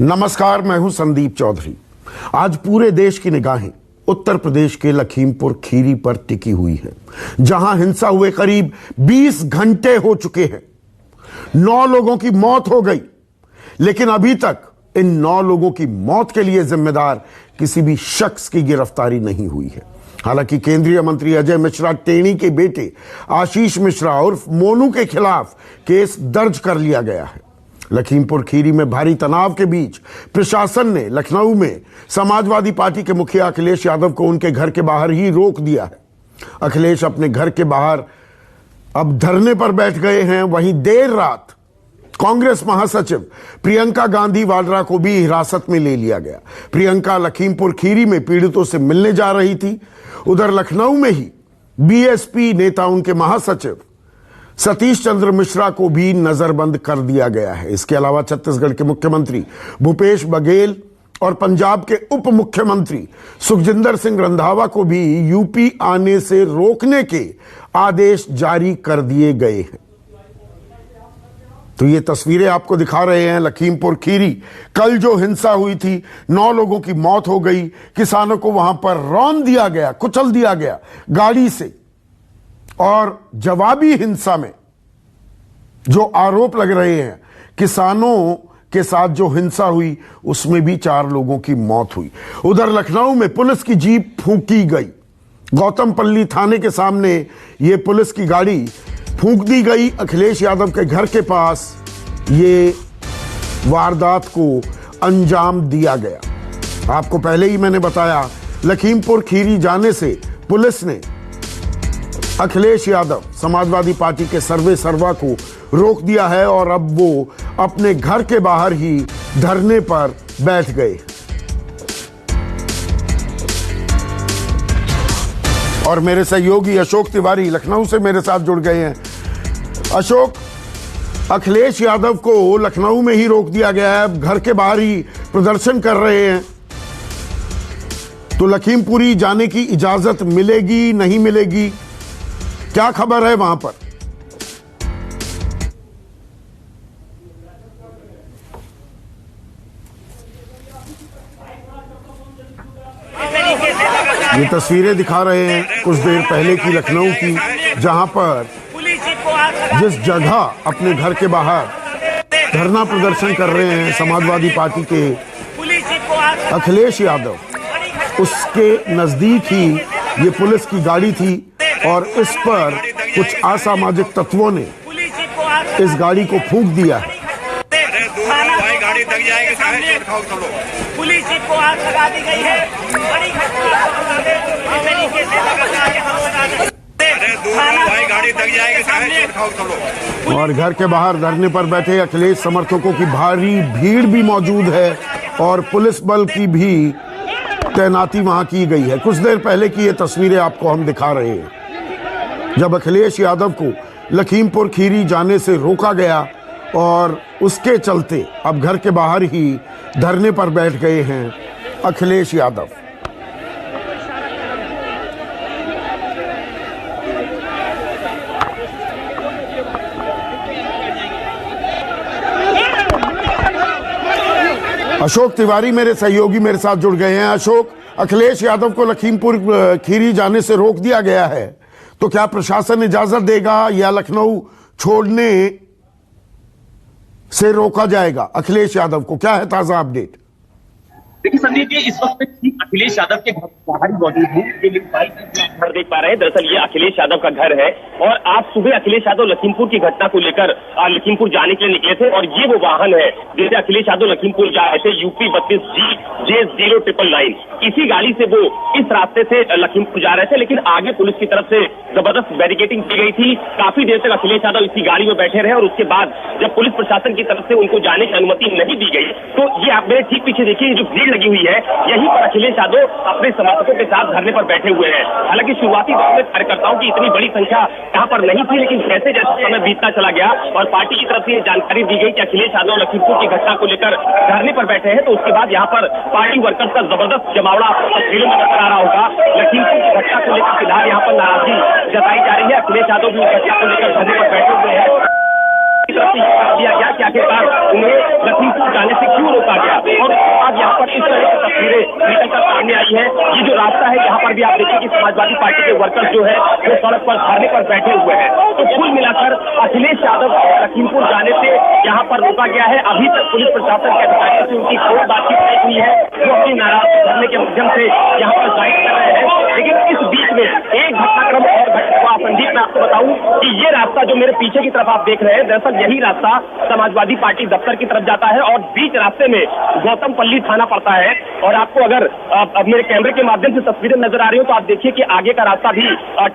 नमस्कार, मैं हूं संदीप चौधरी। आज पूरे देश की निगाहें उत्तर प्रदेश के लखीमपुर खीरी पर टिकी हुई है, जहां हिंसा हुए करीब 20 घंटे हो चुके हैं। 9 लोगों की मौत हो गई, लेकिन अभी तक इन 9 लोगों की मौत के लिए जिम्मेदार किसी भी शख्स की गिरफ्तारी नहीं हुई है। हालांकि केंद्रीय मंत्री अजय मिश्रा टेणी के बेटे आशीष मिश्रा उर्फ मोनू के खिलाफ केस दर्ज कर लिया गया है। लखीमपुर खीरी में भारी तनाव के बीच प्रशासन ने लखनऊ में समाजवादी पार्टी के मुखिया अखिलेश यादव को उनके घर के बाहर ही रोक दिया है। अखिलेश अपने घर के बाहर अब धरने पर बैठ गए हैं। वहीं देर रात कांग्रेस महासचिव प्रियंका गांधी वाड्रा को भी हिरासत में ले लिया गया। प्रियंका लखीमपुर खीरी में पीड़ितों से मिलने जा रही थी। उधर लखनऊ में ही बीएसपी नेता उनके महासचिव सतीश चंद्र मिश्रा को भी नजरबंद कर दिया गया है। इसके अलावा छत्तीसगढ़ के मुख्यमंत्री भूपेश बघेल और पंजाब के उप मुख्यमंत्री सुखजिंदर सिंह रंधावा को भी यूपी आने से रोकने के आदेश जारी कर दिए गए हैं। तो ये तस्वीरें आपको दिखा रहे हैं लखीमपुर खीरी। कल जो हिंसा हुई थी, 9 लोगों की मौत हो गई। किसानों को वहां पर रौंद दिया गया, कुचल दिया गया गाड़ी से। और जवाबी हिंसा में जो आरोप लग रहे हैं, किसानों के साथ जो हिंसा हुई, उसमें भी 4 लोगों की मौत हुई। उधर लखनऊ में पुलिस की जीप फूंकी गई। गौतमपल्ली थाने के सामने ये पुलिस की गाड़ी फूंक दी गई। अखिलेश यादव के घर के पास ये वारदात को अंजाम दिया गया। आपको पहले ही मैंने बताया, लखीमपुर खीरी जाने से पुलिस ने अखिलेश यादव समाजवादी पार्टी के सर्वे सर्वा को रोक दिया है और अब वो अपने घर के बाहर ही धरने पर बैठ गए। और मेरे सहयोगी अशोक तिवारी लखनऊ से मेरे साथ जुड़ गए हैं। अशोक, अखिलेश यादव को लखनऊ में ही रोक दिया गया है, घर के बाहर ही प्रदर्शन कर रहे हैं। तो लखीमपुरी जाने की इजाजत मिलेगी, नहीं मिलेगी, क्या खबर है वहां पर? ये तस्वीरें दिखा रहे हैं कुछ देर पहले की लखनऊ की, जहां पर जिस जगह अपने घर के बाहर धरना प्रदर्शन कर रहे हैं समाजवादी पार्टी के अखिलेश यादव, उसके नजदीक ही ये पुलिस की गाड़ी थी और इस पर कुछ असामाजिक तत्वों ने इस गाड़ी को फूंक दिया है। गाड़ी तक जाएगी, पुलिस जीप को आग लगा दी गई है। बड़ी गाड़ी तक जाएगी। और घर के बाहर धरने पर बैठे अखिलेश समर्थकों की भारी भीड़ भी मौजूद है और पुलिस बल की भी तैनाती वहां की गई है। कुछ देर पहले की ये तस्वीरें आपको हम दिखा रहे हैं, जब अखिलेश यादव को लखीमपुर खीरी जाने से रोका गया और उसके चलते अब घर के बाहर ही धरने पर बैठ गए हैं अखिलेश यादव। अशोक तिवारी मेरे सहयोगी मेरे साथ जुड़ गए हैं। अशोक, अखिलेश यादव को लखीमपुर खीरी जाने से रोक दिया गया है, तो क्या प्रशासन इजाजत देगा या लखनऊ छोड़ने से रोका जाएगा अखिलेश यादव को? क्या है ताजा अपडेट? देखिए संदीप जी, इस वक्त अखिलेश यादव के घर बाहर मौजूद हूँ। ये घर देख पा रहे हैं, दरअसल ये अखिलेश यादव का घर है। और आज सुबह अखिलेश यादव लखीमपुर की घटना को लेकर लखीमपुर जाने के लिए निकले थे और ये वो वाहन है जिसे अखिलेश यादव लखीमपुर जा रहे थे, UP 32G-J0999। इसी गाड़ी से वो इस रास्ते से लखीमपुर जा रहे थे, लेकिन आगे पुलिस की तरफ से जबरदस्त बैरिकेडिंग की गई थी। काफी देर तक अखिलेश यादव इसी गाड़ी में बैठे रहे और उसके बाद जब पुलिस प्रशासन की तरफ से उनको जाने की अनुमति नहीं दी गई, तो ये आप मेरे ठीक पीछे देखिए, जो भीड़ लगी हुई है, यहीं पर अखिलेश यादव अपने समर्थकों के साथ धरने पर बैठे हुए हैं। हालांकि शुरुआती दौर में कार्यकर्ताओं की इतनी बड़ी संख्या यहाँ पर नहीं थी, लेकिन जैसे जैसे समय बीतता चला गया और पार्टी की तरफ से जानकारी दी गई कि अखिलेश यादव लखीमपुर की घटना को लेकर धरने पर बैठे हैं, तो उसके बाद यहाँ पर पार्टी वर्कर्स का जबरदस्त जमावड़ा तस्वीरों में नजर आ रहा होगा। लखीमपुर की घटना को लेकर फिलहाल यहाँ पर नाराजगी जताई जा रही है। अखिलेश यादव भी घटना को लेकर धरने पर बैठे हुए हैं। दिया गया कि आखिरकार उन्हें लखीमपुर जाने से क्यों रोका गया। वक्त इस तरह की तस्वीरें निकलकर सामने आई है। ये जो रास्ता है यहाँ पर भी आप देखिए कि समाजवादी पार्टी के वर्कर्स जो है वो सड़क पर धरने पर बैठे हुए हैं। तो कुल मिलाकर अखिलेश यादव लखीमपुर जाने से यहाँ पर रोका गया है। अभी तक पुलिस प्रशासन के अधिकारियों से उनकी कोई बातचीत नहीं हुई है, जो अपनी नाराजगी धरने के माध्यम से यहाँ पर जाहिर कर रहे हैं। लेकिन इस बीच में एक घटनाक्रम और घटा हुआ। संदीप, मैं आपको बताऊं कि ये रास्ता जो मेरे पीछे की तरफ आप देख रहे हैं, दरअसल यही रास्ता समाजवादी पार्टी दफ्तर की तरफ जाता है और बीच रास्ते में गौतमपल्ली थाना पड़ता है। और आपको अगर अब मेरे कैमरे के माध्यम से तस्वीरें नजर आ रही हो तो आप देखिए कि आगे का रास्ता भी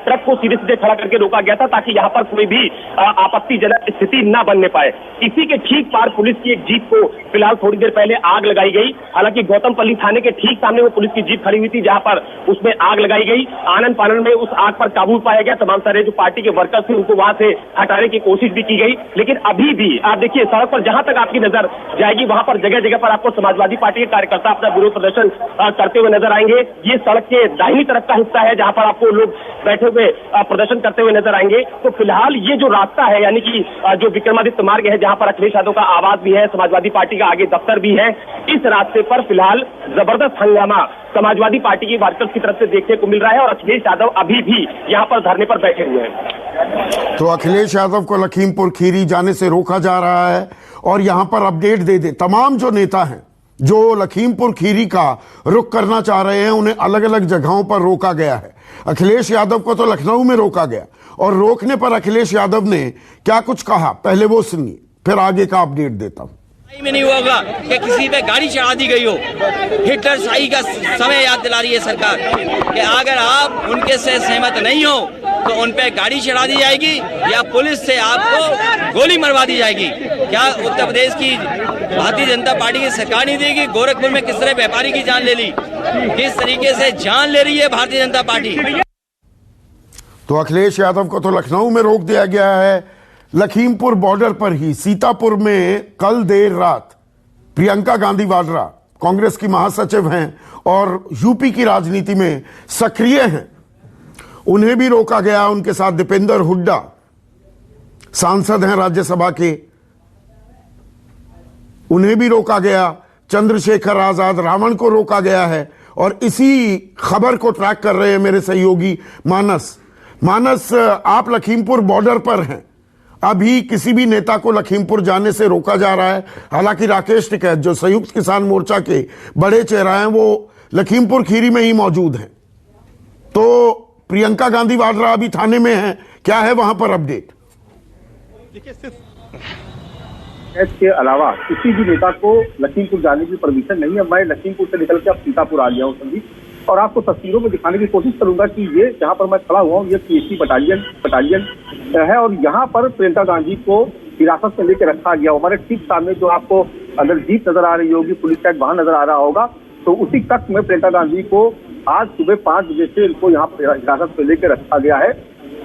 ट्रक को सीधे सीधे खड़ा करके रोका गया था ताकि यहाँ पर कोई भी आपत्तिजनक स्थिति न बनने पाए। इसी के ठीक पार पुलिस की एक जीप को फिलहाल थोड़ी देर पहले आग लगाई गई। हालांकि गौतमपल्ली थाने के ठीक सामने वो पुलिस की जीप खड़ी हुई थी जहां पर उसमें आग लगाई गई। आनन फानन में उस आग पर काबू पाया गया। तमाम सारे जो पार्टी के वर्कर्स थे उनको वहां से हटाने की कोशिश भी की गई। लेकिन अभी भी आप देखिए सड़क पर जहां तक आपकी नजर जाएगी वहां पर जगह जगह पर आपको समाजवादी पार्टी के कार्यकर्ता अपना विरोध प्रदर्शन करते हुए नजर आएंगे। ये सड़क के दाहिनी तरफ का हिस्सा है जहां पर आपको लोग बैठे हुए प्रदर्शन करते हुए नजर आएंगे। तो फिलहाल ये जो रास्ता है यानी कि जो विक्रमादित्य मार्ग है जहां पर अखिलेश यादव का आवास भी है, समाजवादी पार्टी का आगे दफ्तर भी है, इस रास्ते पर फिलहाल जबरदस्त हंगामा समाजवादी पार्टी की वर्कर्स की तरफ से देखने को मिल रहा है और अखिलेश यादव अभी भी यहाँ पर धरने पर बैठे हुए हैं। तो अखिलेश यादव को लखीमपुर खीरी जाने से रोका जा रहा है और यहां पर अपडेट दे दे तमाम जो नेता हैं जो लखीमपुर खीरी का रुख करना चाह रहे हैं उन्हें अलग अलग जगहों पर रोका गया है। अखिलेश यादव को तो लखनऊ में रोका गया और रोकने पर अखिलेश यादव ने क्या कुछ कहा पहले वो सुनिए, फिर आगे का अपडेट देता हूं। में नहीं होगा कि किसी पे गाड़ी चढ़ा दी गई हो। हिटलर शाही का समय याद दिला रही है सरकार कि अगर आप उनके से सहमत नहीं हो तो उन पे गाड़ी चढ़ा दी जाएगी या पुलिस से आपको गोली मरवा दी जाएगी। क्या उत्तर प्रदेश की भारतीय जनता पार्टी की सरकार नहीं देगी? गोरखपुर में किस तरह व्यापारी की जान ले ली, किस तरीके से जान ले रही है भारतीय जनता पार्टी। तो अखिलेश यादव को तो लखनऊ में रोक दिया गया है। लखीमपुर बॉर्डर पर ही सीतापुर में कल देर रात प्रियंका गांधी वाड्रा कांग्रेस की महासचिव हैं और यूपी की राजनीति में सक्रिय हैं, उन्हें भी रोका गया। उनके साथ दीपेंद्र हुड्डा सांसद हैं राज्यसभा के, उन्हें भी रोका गया। चंद्रशेखर आजाद रावण को रोका गया है और इसी खबर को ट्रैक कर रहे हैं मेरे सहयोगी मानस। आप लखीमपुर बॉर्डर पर हैं, अभी किसी भी नेता को लखीमपुर जाने से रोका जा रहा है। हालांकि राकेश टिकैत जो संयुक्त किसान मोर्चा के बड़े चेहरा हैं वो लखीमपुर खीरी में ही मौजूद हैं। तो प्रियंका गांधी वाड्रा अभी थाने में हैं, क्या है वहां पर अपडेट? के अलावा किसी भी नेता को लखीमपुर जाने की परमिशन नहीं है। मैं लखीमपुर से निकल के अब सीतापुर आ गया हूँ संदीप, और आपको तस्वीरों में दिखाने की कोशिश करूंगा कि ये जहां पर मैं खड़ा हुआ हूँ ये पीएसी बटालियन है और यहाँ पर प्रियंका गांधी को हिरासत में लेकर रखा गया। हमारे ठीक सामने जो आपको अगर जीप नजर आ रही होगी, पुलिस का एक वाहन नजर आ रहा होगा, तो उसी कक्ष में प्रियंका गांधी को आज सुबह 5 बजे से इनको यहाँ पर हिरासत में लेकर रखा गया है।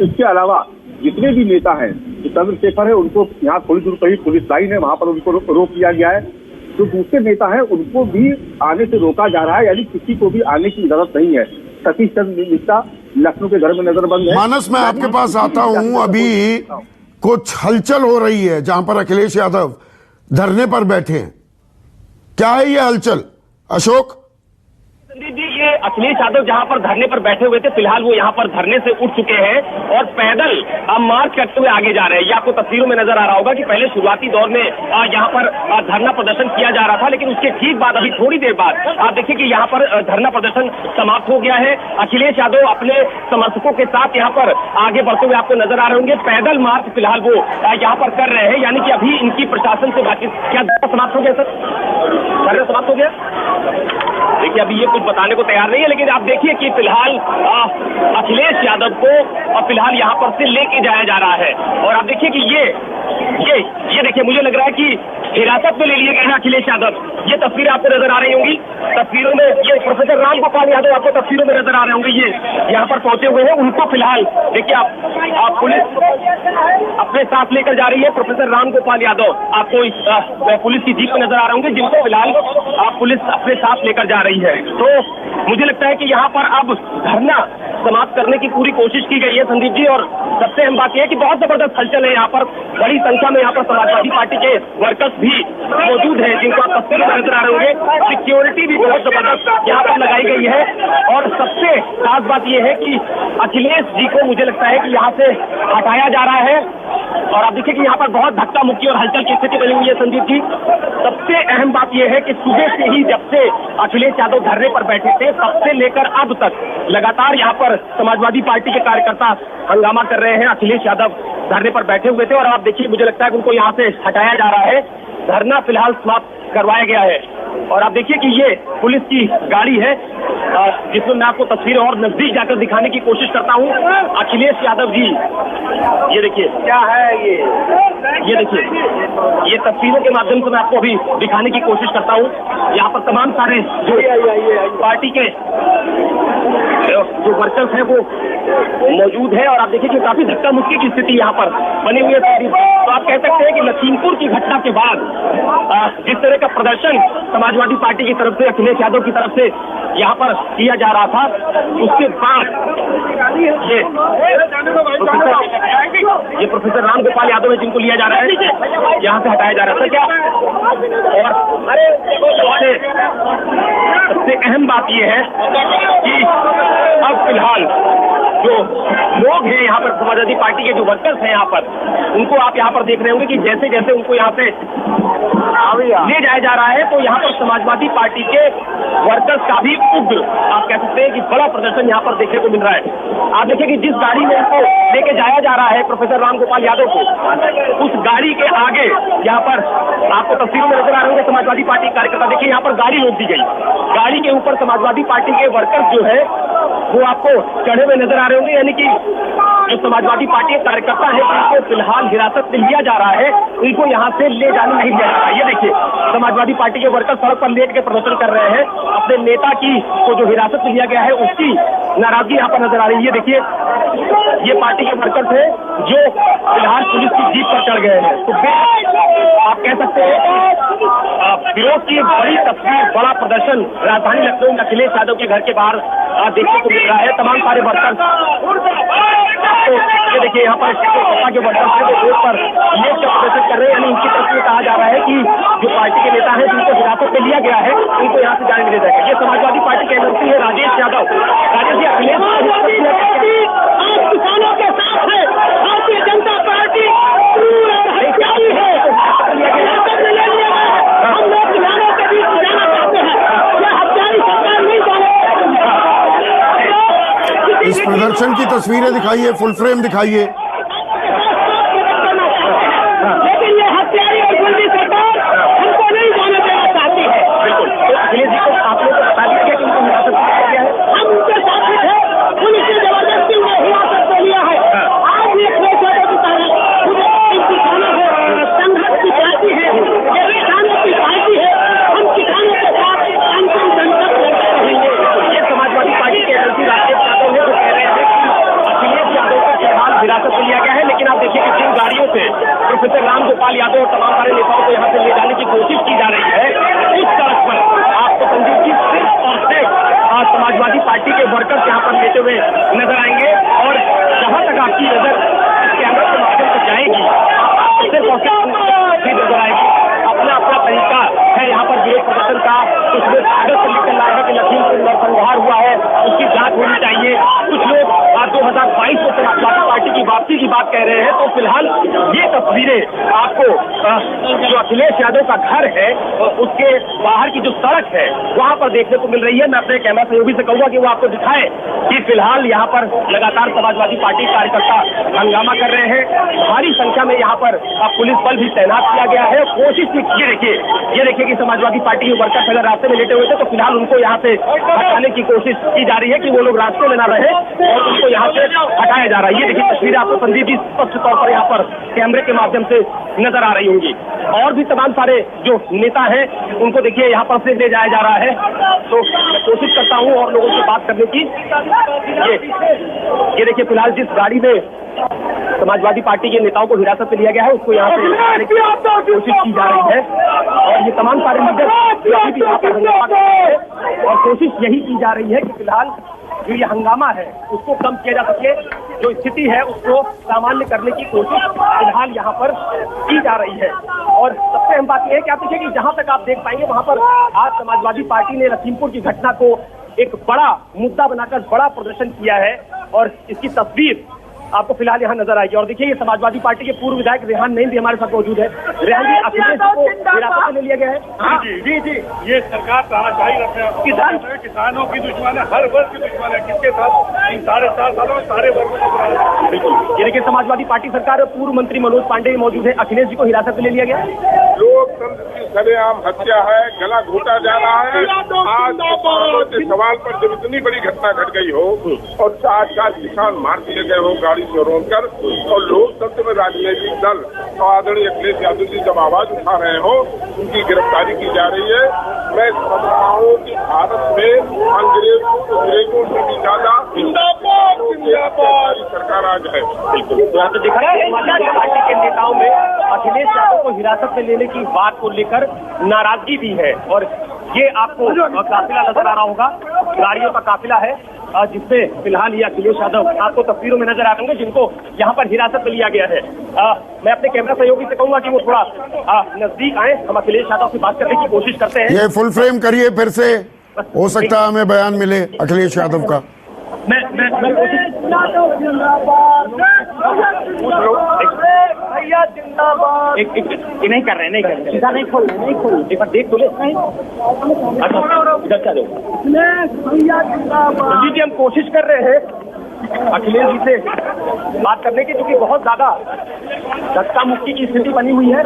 इसके अलावा जितने भी नेता हैं, जो चंद्रशेखर है उनको यहाँ थोड़ी दूर पर ही पुलिस लाइन है, वहां पर उनको रोक लिया गया है। जो दूसरे नेता हैं उनको भी आने से रोका जा रहा है, यानी किसी को भी आने की इजाजत नहीं है। सतीश चंद्र मिश्रा लखनऊ के घर में नजरबंद है। मानस, मैं आपके पास आता हूं। अभी कुछ हलचल हो रही है जहां पर अखिलेश यादव धरने पर बैठे हैं, क्या है ये हलचल अशोक? संदीप जी, ये अखिलेश यादव जहां पर धरने पर बैठे हुए थे, फिलहाल वो यहां पर धरने से उठ चुके हैं और पैदल मार्च करते हुए आगे जा रहे हैं। ये आपको तस्वीरों में नजर आ रहा होगा कि पहले शुरुआती दौर में यहां पर धरना प्रदर्शन किया जा रहा था, लेकिन उसके ठीक बाद अभी थोड़ी देर बाद आप देखिए कि यहां पर धरना प्रदर्शन समाप्त हो गया है। अखिलेश यादव अपने समर्थकों के साथ यहां पर आगे बढ़ते हुए आपको नजर आ रहे होंगे। पैदल मार्च फिलहाल वो यहां पर कर रहे हैं, यानी कि अभी इनकी प्रशासन से बातचीत। क्या समाप्त हो गया सर? धरना समाप्त हो गया? देखिए अभी ये कुछ बताने को तैयार नहीं है, लेकिन आप देखिए कि फिलहाल अखिलेश यादव को फिलहाल यहाँ पर से लेके जाया जा रहा है। और आप देखिए कि ये देखिए, मुझे लग रहा है कि हिरासत में ले लिए गए हैं अखिलेश यादव। ये तस्वीरें आपको नजर आ रही होंगी। तस्वीरों में ये प्रोफेसर राम गोपाल यादव आपको तस्वीरों में नजर आ रहे होंगे, ये यहाँ पर पहुंचे हुए हैं। उनको फिलहाल देखिए आप पुलिस अपने साथ लेकर जा रही है। प्रोफेसर राम गोपाल यादव आपको इस पुलिस की जीप में नजर आ रहे होंगे, जिनको फिलहाल पुलिस अपने साथ लेकर जा रही है। तो मुझे लगता है कि यहाँ पर अब धरना समाप्त करने की पूरी कोशिश की गई है संदीप जी। और सबसे अहम बात यह है कि बहुत जबरदस्त हलचल है यहाँ पर, बड़ी संख्या में यहाँ पर समाजवादी पार्टी के वर्कर्स भी मौजूद हैं, जिनको आप तस्वीरों में नजर आ रहे होंगे। सिक्योरिटी भी बहुत जबरदस्त यहाँ पर लगाई गई है। और सबसे खास बात यह है कि अखिलेश जी को मुझे लगता है कि यहाँ से हटाया जा रहा है। और आप देखिए कि यहाँ पर बहुत धक्का मुक्की और हलचल की स्थिति बनी हुई है संदीप जी। सबसे अहम बात यह है कि सुबह से ही जब से अखिलेश यादव धरने पर बैठे थे तब से लेकर अब तक लगातार यहाँ पर समाजवादी पार्टी के कार्यकर्ता हंगामा कर रहे हैं। अखिलेश यादव धरने पर बैठे हुए थे और आप देखिए मुझे लगता है कि उनको यहाँ से हटाया जा रहा है। धरना फिलहाल समाप्त करवाया गया है। और आप देखिए कि ये पुलिस की गाड़ी है जिसमें मैं आपको तस्वीरें और नजदीक जाकर दिखाने की कोशिश करता हूँ। अखिलेश यादव जी, ये देखिए क्या है, ये देखिए, ये तस्वीरों के माध्यम से मैं आपको अभी दिखाने की कोशिश करता हूँ। यहाँ पर तमाम सारे जो पार्टी के जो वर्कर्स हैं वो मौजूद है। और आप देखिए कि काफी धक्का मुक्की की स्थिति यहाँ पर बनी हुई है। तो आप कह सकते हैं कि लखीमपुर की घटना के बाद जिस तरह का प्रदर्शन समाजवादी पार्टी की तरफ से, अखिलेश यादव की तरफ से यहाँ पर किया जा रहा था, उसके बाद ये प्रोफेसर राम गोपाल यादव है जिनको लिया जा रहा है, यहाँ से हटाया जा रहा था क्या। और सबसे अहम बात यह है कि अब फिलहाल जो लोग हैं यहाँ पर, समाजवादी पार्टी के जो वर्कर्स हैं यहाँ पर, उनको आप यहाँ पर देख रहे होंगे कि जैसे जैसे उनको यहाँ से ले जाया जा रहा है तो यहाँ पर समाजवादी पार्टी के वर्कर्स का भी उग्र, आप कह सकते हैं कि बड़ा प्रदर्शन यहाँ पर देखने को मिल रहा है। आप देखिए कि जिस गाड़ी में उनको लेके जाया जा रहा है प्रोफेसर राम गोपाल यादव को, उस गाड़ी के आगे यहाँ पर आपको तस्वीरों में नजर आ रहे होंगे समाजवादी पार्टी कार्यकर्ता। देखिए यहाँ पर गाड़ी रोक दी गई, गाड़ी के ऊपर समाजवादी पार्टी के वर्कर्स जो है वो आपको चढ़े हुए नजर आ रहे होंगे। यानी कि जो समाजवादी पार्टी के कार्यकर्ता है उनको फिलहाल हिरासत में लिया जा रहा है, उनको यहाँ से ले जाने नहीं दिया जा रहा है। ये देखिए समाजवादी पार्टी के वर्कर सड़क पर लेट के प्रदर्शन कर रहे हैं। अपने नेता की को जो हिरासत में लिया गया है उसकी नाराजगी यहाँ पर नजर आ रही है। देखिए ये पार्टी के वर्कर्स हैं जो फिलहाल पुलिस की जीप पर चढ़ गए हैं। तो आप कह सकते हैं विरोध की बड़ी तस्वीर, बड़ा प्रदर्शन राजधानी लखनऊ में अखिलेश यादव के घर के बाहर देखने को मिल रहा है। तमाम सारे वर्कर्स, तो ये देखिए यहाँ पर के वर्कर्स हैं वो रोड पर लेट कर प्रदर्शन कर रहे हैं। यानी उनकी तरफ से कहा जा रहा है कि जो पार्टी के नेता हैं जिनको हिरासत में लिया गया है उनको यहाँ से जाने नहीं दिया जाएगा। ये समाजवादी पार्टी के एमएलसी है राजेश यादव। राजेश जी, अखिलेश किसानों के साथ है, भारतीय जनता पार्टी हम लोग किसानों के बीच जाना चाहते हैं, यह हत्यारी सरकार नहीं जाने। इस प्रदर्शन की तस्वीरें दिखाइए, फुल फ्रेम दिखाइए। लेकिन ये हत्यारी और गुंडी सरकार हमको नहीं जाने देना चाहती है। बिल्कुल, तो अखिलेश जी को आप लोग बता दीजिए कि उनको हिरासत में लिया गया है। हम उनके साथ थे, पुलिस ने जबरदस्ती उन्हें हिरासत में लिया है। आज ये अखिलेश यादव की तरह किसानों है, संघर्ष की पार्टी है, ये किसानों की पार्टी है। हम किसानों के साथ अंतिम दम तक लड़ते रहेंगे। ये समाजवादी पार्टी के एमएलसी राजेश यादव है, वो कह रहे हैं कि अखिलेश यादव को फिलहाल हिरासत में लिया गया है। लेकिन आप देखिए कि जिन गाड़ियों से प्रोफेसर राम गोपाल यादव और तमाम सारे नेताओं को यहाँ से ले जाने की कोशिश की जा रही है, उस सड़क पर आपको संदीप जी सिर्फ और सिर्फ समाजवादी पार्टी के वर्कर्स यहाँ पर लेते हुए नजर आएंगे। और जहां तक आपकी नजर कैमरा के माध्यम से जाएगी, सिर्फ और सिर्फ नजर आएगी। अपना अपना तरीका है यहाँ पर विरोध प्रदर्शन का। कुछ लोग कागज पर लिखकर लाए हैं कि लखीमपुर नरसंहार हुआ है, उसकी जांच होनी चाहिए। कुछ लोग 2022 में समाजवादी पार्टी की वापसी की बात कह रहे हैं। तो फिलहाल ये तस्वीरें आपको जो अखिलेश यादव का घर है उसके बाहर की जो सड़क है वहां पर देखने को मिल रही है। मैं अपने कैमरा सहयोगी से कहूंगा कि वो आपको दिखाए कि फिलहाल यहाँ पर लगातार समाजवादी पार्टी कार्यकर्ता हंगामा कर रहे हैं। भारी संख्या में यहाँ पर पुलिस बल भी तैनात किया गया है। कोशिश की, ये देखिए कि समाजवादी पार्टी के वर्कर्स अगर रास्ते में लेटे हुए थे तो फिलहाल उनको यहाँ से हटाने की कोशिश की जा रही है कि वो लोग रास्ते में ना रहे और उनको यहाँ से हटाया जा रहा है। ये देखिए तस्वीरें आपको संदीप तस्वीर भी स्पष्ट तौर पर यहाँ पर कैमरे के माध्यम से नजर आ रही होंगी। और भी तमाम सारे जो नेता हैं उनको देखिए यहाँ पर से ले जाया जा रहा है। तो मैं कोशिश करता हूँ और लोगों से बात करने की। ये देखिए फिलहाल जिस गाड़ी में समाजवादी पार्टी के नेताओं को हिरासत में लिया गया है उसको यहाँ पे लाने की कोशिश की जा रही है। और ये तमाम सारे लीडर अभी भी यहाँ पर हंगामा कर रहे हैं और कोशिश यही की जा रही है कि फिलहाल जो ये हंगामा है उसको कम किया जा सके, जो स्थिति है उसको सामान्य करने की कोशिश फिलहाल यहाँ पर की जा रही है। और सबसे अहम बात यह है कि आप देखिए कि जहां तक आप देख पाएंगे वहां पर आज समाजवादी पार्टी ने लखीमपुर की घटना को एक बड़ा मुद्दा बनाकर बड़ा प्रदर्शन किया है और इसकी तस्वीर आपको फिलहाल यहाँ नजर आएगी। और देखिए ये समाजवादी पार्टी के पूर्व विधायक रेहान नईम भी हमारे साथ मौजूद है। रेहान जी, अखिलेश को हिरासत में ले लिया गया है। जी, ये सरकार तानाशाही रखने किसानों की दुश्मन है, हर वर्ग की दुश्मन है। किसके साथ इन 4.5 सालों में सारे वर्ग। बिल्कुल, ये देखिए समाजवादी पार्टी सरकार पूर्व मंत्री मनोज पांडे मौजूद है। अखिलेश जी को हिरासत में ले लिया गया। लोकतंत्र की सरेआम हत्या है, गला घोटा जा रहा है। आज के सवाल पर जब इतनी बड़ी घटना घट गई हो और 4 किसान मार दिए गए हो गाड़ी से रोककर, और लोकतंत्र में राजनीतिक दल और आदरणीय अखिलेश यादव जी जब आवाज उठा रहे हो उनकी गिरफ्तारी की जा रही है। मैं समझ रहा हूँ कि भारत में अंग्रेजों से भी ज्यादा सरकार आज है। बिल्कुल, तो यहाँ पे देखा समाजवादी पार्टी के नेताओं में अखिलेश यादव को हिरासत में लेने की बात को लेकर नाराजगी भी है। और ये आपको काफिला नजर आ रहा होगा, गाड़ियों का काफिला है जिसमें फिलहाल ये अखिलेश यादव आपको तस्वीरों में नजर आ रहे होंगे जिनको यहाँ पर हिरासत में लिया गया है। मैं अपने कैमरा सहयोगी से कहूंगा कि वो थोड़ा नजदीक आए, हम अखिलेश यादव से बात करने की कोशिश करते हैं। ये फुल फ्रेम करिए फिर से, हो सकता है हमें बयान मिले अखिलेश यादव का। मैं कोशिश नहीं कर रहे नहीं खोल एक बार देख तो ले। अच्छा इधर क्या दो जी, हम कोशिश कर रहे हैं अखिलेश जी से बात करने की, क्योंकि बहुत ज्यादा धक्का मुक्की की स्थिति बनी हुई है,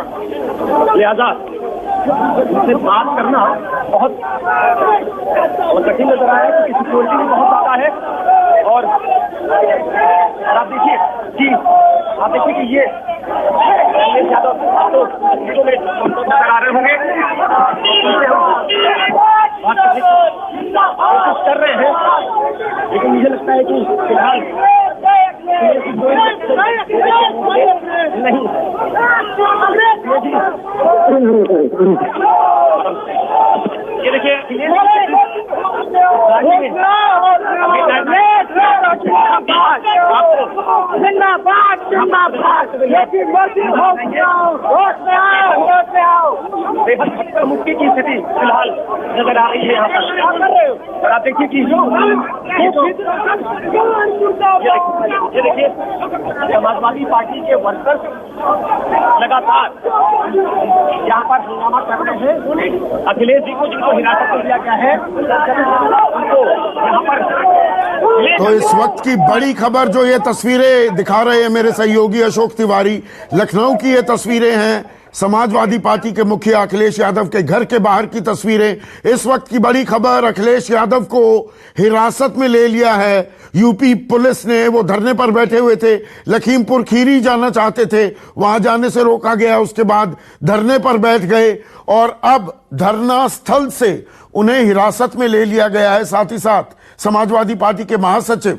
लिहाजा उससे बात करना बहुत कठिन नजर आया है क्योंकि सिक्योरिटी भी बहुत ज्यादा है। और आप देखिए कि ये यादव तो तस्वीरों में नजर आ रहे होंगे, कोशिश कर रहे हैं, लेकिन मुझे लगता है कि फिलहाल नहीं ये देखिए बेहद मुक्ति की स्थिति फिलहाल नजर आ रही है यहाँ पर। और आप देखिए कि ये देखिए समाजवादी पार्टी के वर्कर्स लगातार यहाँ पर हंगामा कर रहे हैं। अखिलेश जी को जिनको हिरासत में लिया गया है उनको यहाँ पर। तो इस वक्त की बड़ी खबर जो ये तस्वीरें दिखा रहे हैं मेरे सहयोगी अशोक तिवारी, लखनऊ की ये तस्वीरें हैं समाजवादी पार्टी के मुखिया अखिलेश यादव के घर के बाहर की तस्वीरें। इस वक्त की बड़ी खबर, अखिलेश यादव को हिरासत में ले लिया है यूपी पुलिस ने। वो धरने पर बैठे हुए थे, लखीमपुर खीरी जाना चाहते थे, वहां जाने से रोका गया, उसके बाद धरने पर बैठ गए और अब धरना स्थल से उन्हें हिरासत में ले लिया गया है। साथ ही साथ समाजवादी पार्टी के महासचिव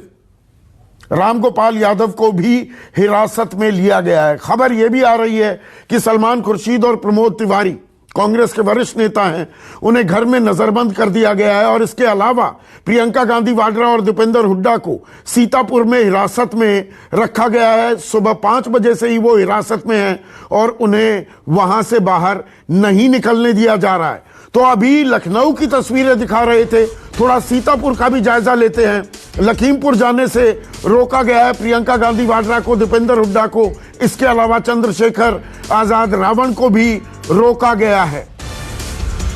रामगोपाल यादव को भी हिरासत में लिया गया है। खबर यह भी आ रही है कि सलमान खुर्शीद और प्रमोद तिवारी कांग्रेस के वरिष्ठ नेता हैं, उन्हें घर में नजरबंद कर दिया गया है। और इसके अलावा प्रियंका गांधी वाड्रा और दीपेंद्र हुड्डा को सीतापुर में हिरासत में रखा गया है। सुबह 5 बजे से ही वो हिरासत में हैं और उन्हें वहां से बाहर नहीं निकलने दिया जा रहा है। तो अभी लखनऊ की तस्वीरें दिखा रहे थे, थोड़ा सीतापुर का भी जायजा लेते हैं। लखीमपुर जाने से रोका गया है प्रियंका गांधी वाड्रा को, दीपेंद्र हुड्डा को, इसके अलावा चंद्रशेखर आजाद रावण को भी रोका गया है।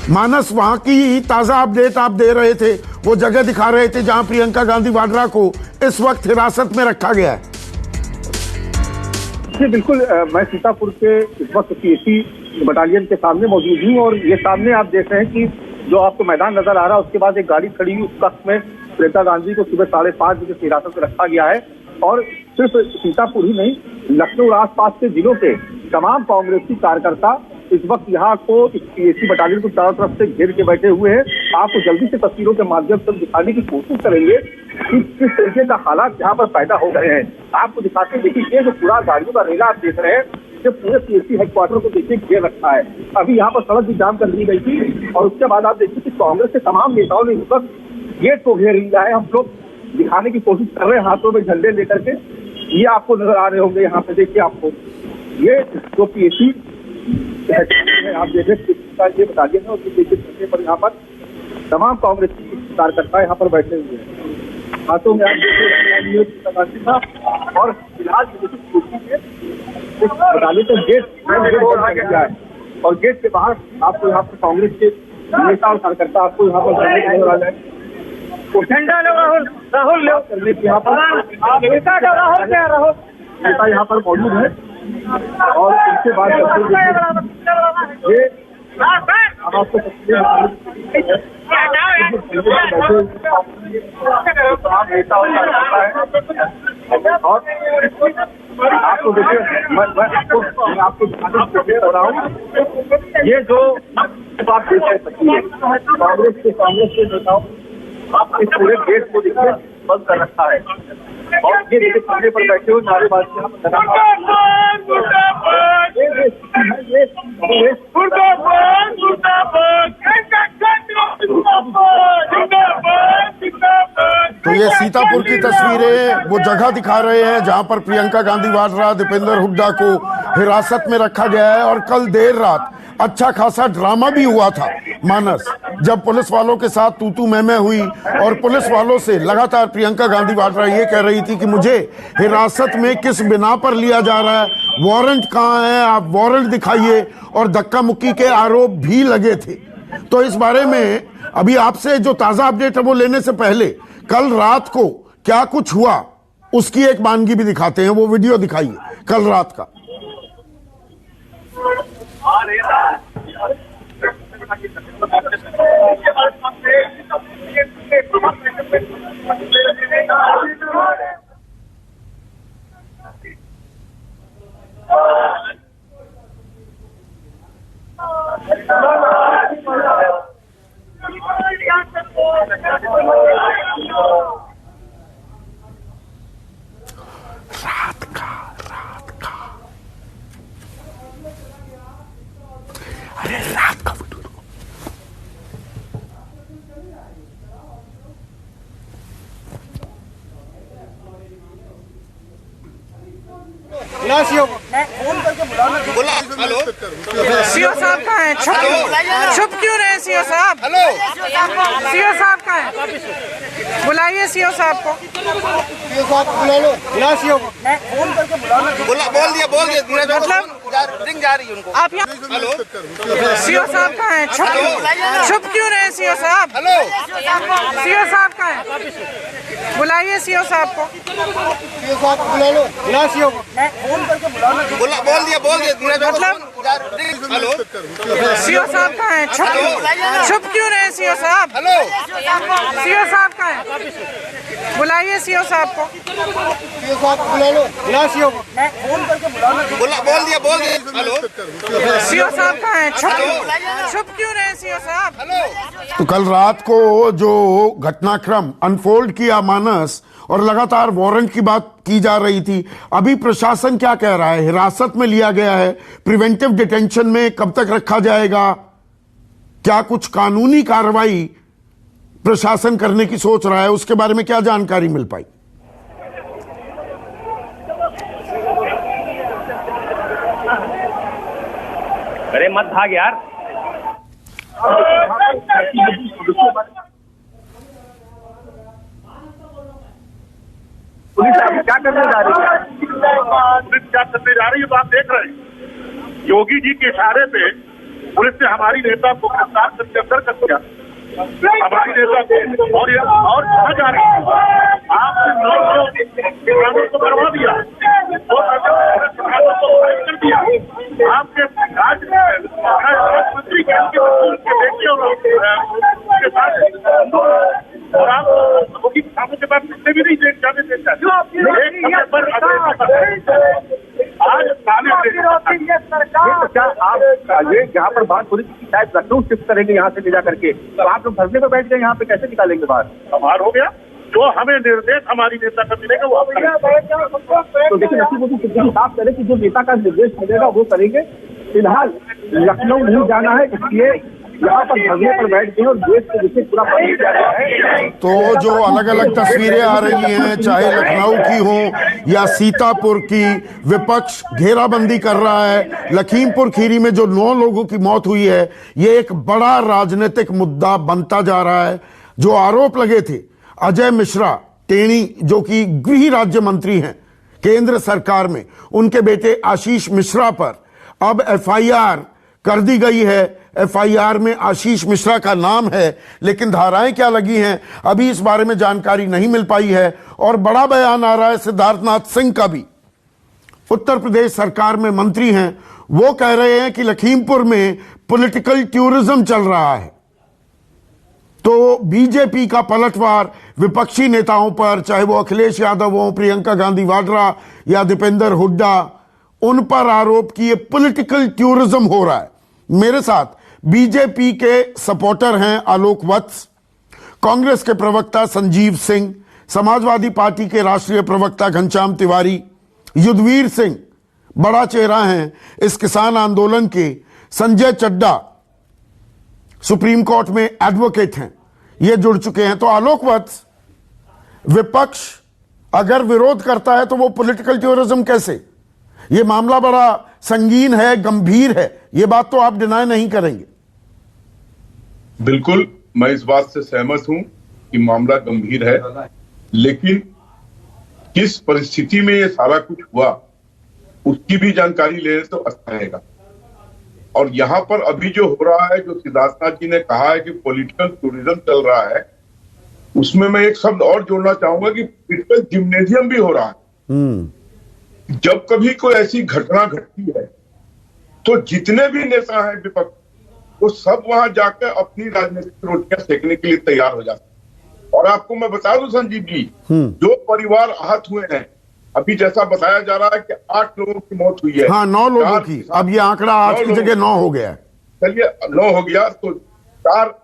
मानस वहां की ताजा अपडेट आप दे रहे थे, वो जगह दिखा रहे थे जहां प्रियंका गांधी वाड्रा को इस वक्त हिरासत में रखा गया है। जी बिल्कुल, मैं सीतापुर के इस वक्त पीएसी बटालियन के सामने मौजूद हूँ और ये सामने आप देख रहे हैं कि जो आपको मैदान नजर आ रहा है उसके बाद एक गाड़ी खड़ी हुई, उस वक्त में प्रियंका गांधी को सुबह 5:30 बजे हिरासत में रखा गया है। और सिर्फ सीतापुर ही नहीं, लखनऊ और आसपास के जिलों के तमाम कांग्रेसी कार्यकर्ता इस वक्त यहाँ को पीएसी बटालियन को चारों तरफ से घेर के बैठे हुए हैं। आपको जल्दी से तस्वीरों के माध्यम से दिखाने की कोशिश करेंगे कि किस तरीके का हालात यहाँ पर पैदा हो गए हैं। आपको दिखाते देखिए, ये जो पूरा गाड़ियों का रेला आप देख रहे हैं, जो पूरे पीएसी हेडक्वार्टर को देखिए घेर रखा है। अभी यहाँ पर सड़क भी जाम कर दी गई थी और उसके बाद आप देखिए कि कांग्रेस के तमाम नेताओं ने इस वक्त गेट को घेर लिया है। हम लोग दिखाने की कोशिश कर रहे हैं हाथों में झंडे लेकर के। ये आपको नजर आ रहे होंगे यहाँ पे, देखिए आपको ये जो पीएसी आप देख रहे ये बता दिया है। और देखिए पर यहाँ पर तमाम कांग्रेस कार्यकर्ता यहाँ पर बैठे हुए हैं, हाथों में आप देखिए और फिलहाल बटालियन का गेट और गेट के बाहर आपको यहाँ पर कांग्रेस के नेता और कार्यकर्ता आपको यहाँ पर नजर आ जाए। राहुल करने की यहाँ पर नेता यहाँ पर मौजूद है और इसके बाद ये अब आपको और आपको देखिए मैं आपको दिखा रहा हूँ, ये जो बात कांग्रेस के नेताओं आप इस पूरे गेट को देखिए बंद कर रखा है और ये देखिए खंभे पर बैठे हुए नारेबाजी तो ये सीतापुर की तस्वीरें वो जगह दिखा रहे हैं जहां पर प्रियंका गांधी वाड्रा, दीपेंद्र हुड्डा को हिरासत में रखा गया है। और कल देर रात अच्छा खासा ड्रामा भी हुआ था मानस, जब पुलिस वालों के साथ तू मैं हुई और पुलिस वालों से लगातार प्रियंका गांधी वाड्रा ये कह रही थी कि मुझे हिरासत में किस बिना पर लिया जा रहा है, वारंट कहाँ है, आप वारंट दिखाइए, और धक्का मुक्की के आरोप भी लगे थे। तो इस बारे में अभी आपसे जो ताजा अपडेट है वो लेने से पहले कल रात को क्या कुछ हुआ उसकी एक वानगी भी दिखाते हैं, वो वीडियो दिखाइए कल रात का। सीओ साहब कहाँ हैं? छुप क्यों रहे सीओ साहब? हेलो, सीओ साहब कहाँ हैं? बुलाइए सीओ साहब को। सीओ साहब बुला लो, बुला सीओ को। फोन करके बुला लो। बोल दिया मतलब रिंग जा रही है उनको। आप यहाँ हेलो, सीओ साहब कहाँ हैं? छुप क्यों रहे सीओ साहब? हेलो, सीओ साहब कहाँ हैं? बुलाइए सीओ साहब को। सीओ साहब बुला लो, बुला सीओ को। फोन करके बुला लो। बोल दिया मतलब हेलो, सीओ साहब कहाँ हैं? छुप क्यों रहे सीओ साहब? हेलो, सीओ साहब कहाँ हैं? बुलाइए सीओ साहब को। सीओ साहब बुला लो, बुला सीओ को। फोन करके बुला लो। बोल दिया हेलो, सीओ साहब कहाँ हैं? छुप क्यों रहे सीओ साहब? हेलो। तो कल रात को जो घटनाक्रम अनफोल्ड किया मानस, और लगातार वारंट की बात की जा रही थी, अभी प्रशासन क्या कह रहा है? हिरासत में लिया गया है, प्रिवेंटिव डिटेंशन में कब तक रखा जाएगा? क्या कुछ कानूनी कार्रवाई प्रशासन करने की सोच रहा है? उसके बारे में क्या जानकारी मिल पाई? अरे मत भाग यार। पुलिस क्या करने जा रही है? पुलिस क्या करने जा रही है तो आप देख रहे हैं। योगी जी के इशारे पे पुलिस ने हमारी नेता को गिरफ्तार करके अंदर कर दिया। हमारी नेता को और कहा जा रही है आपने किसानों को करवा दिया, कर दिया। आपके राजमंत्री के साथ और आप लोगों की सामने के बाद कितने भी नहीं जाने देता आज क्या आप ये जहाँ पर बात हो रही थी शायद लखनऊ शिफ्ट करेंगे यहाँ से ले जा करके, तो आप लोग धरने पर बैठ गए, यहाँ पे कैसे निकालेंगे बाहर? हमार हो गया जो हमें निर्देश हमारी नेता का मिलेगा वो तो देखिए नसीब मोदी सिद्दीकी साफ करें कि जो नेता का निर्देश मिलेगा वो करेंगे। फिलहाल लखनऊ नहीं जाना है, इसलिए यहाँ पर धरने पर बैठ गए और देश के विषय पूरा जा रहा है। तो जो अलग अलग तस्वीरें आ रही हैं, चाहे लखनऊ की हो या सीतापुर की, विपक्ष घेराबंदी कर रहा है। लखीमपुर खीरी में जो 9 लोगों की मौत हुई है, ये एक बड़ा राजनीतिक मुद्दा बनता जा रहा है। जो आरोप लगे थे अजय मिश्रा टेणी, जो कि गृह राज्य मंत्री हैं केंद्र सरकार में, उनके बेटे आशीष मिश्रा पर अब एफआईआर कर दी गई है। एफआईआर में आशीष मिश्रा का नाम है, लेकिन धाराएं क्या लगी हैं अभी इस बारे में जानकारी नहीं मिल पाई है। और बड़ा बयान आ रहा है सिद्धार्थनाथ सिंह का भी, उत्तर प्रदेश सरकार में मंत्री हैं, वो कह रहे हैं कि लखीमपुर में पॉलिटिकल टूरिज्म चल रहा है। तो बीजेपी का पलटवार विपक्षी नेताओं पर, चाहे वो अखिलेश यादव हो, प्रियंका गांधी वाड्रा या दीपेंद्र हुड्डा, उन पर आरोप कि ये पॉलिटिकल टूरिज्म हो रहा है। मेरे साथ बीजेपी के सपोर्टर हैं आलोक वत्स, कांग्रेस के प्रवक्ता संजीव सिंह, समाजवादी पार्टी के राष्ट्रीय प्रवक्ता घनश्याम तिवारी, युद्धवीर सिंह बड़ा चेहरा हैं इस किसान आंदोलन के, संजय चड्डा सुप्रीम कोर्ट में एडवोकेट हैं, ये जुड़ चुके हैं। तो आलोक वत्स, विपक्ष अगर विरोध करता है तो वो पॉलिटिकल टूरिज्म कैसे? ये मामला बड़ा संगीन है, गंभीर है, ये बात तो आप डिनाई नहीं करेंगे। बिल्कुल, मैं इस बात से सहमत हूं कि मामला गंभीर है, लेकिन किस परिस्थिति में ये सारा कुछ हुआ उसकी भी जानकारी लेने तो अच्छा रहेगा। और यहाँ पर अभी जो हो रहा है, जो सिद्धार्थनाथ जी ने कहा है कि पॉलिटिकल टूरिज्म चल रहा है, उसमें मैं एक शब्द और जोड़ना चाहूंगा कि पॉलिटिकल जिम्नेजियम भी हो रहा है। जब कभी कोई ऐसी घटना घटती है तो जितने भी नेता हैं विपक्ष, वो सब वहां जाकर अपनी राजनीतिक रोटियां सेकने के लिए तैयार हो जाते हैं। और आपको मैं बता दूं संजीव जी, जो परिवार आहत हुए हैं, अभी जैसा बताया जा रहा है कि 8 लोगों की मौत हुई है। हाँ, 9 लोगों की, अब ये आंकड़ा 8 की जगह 9 हो गया है। चलिए 9 हो गया, तो 4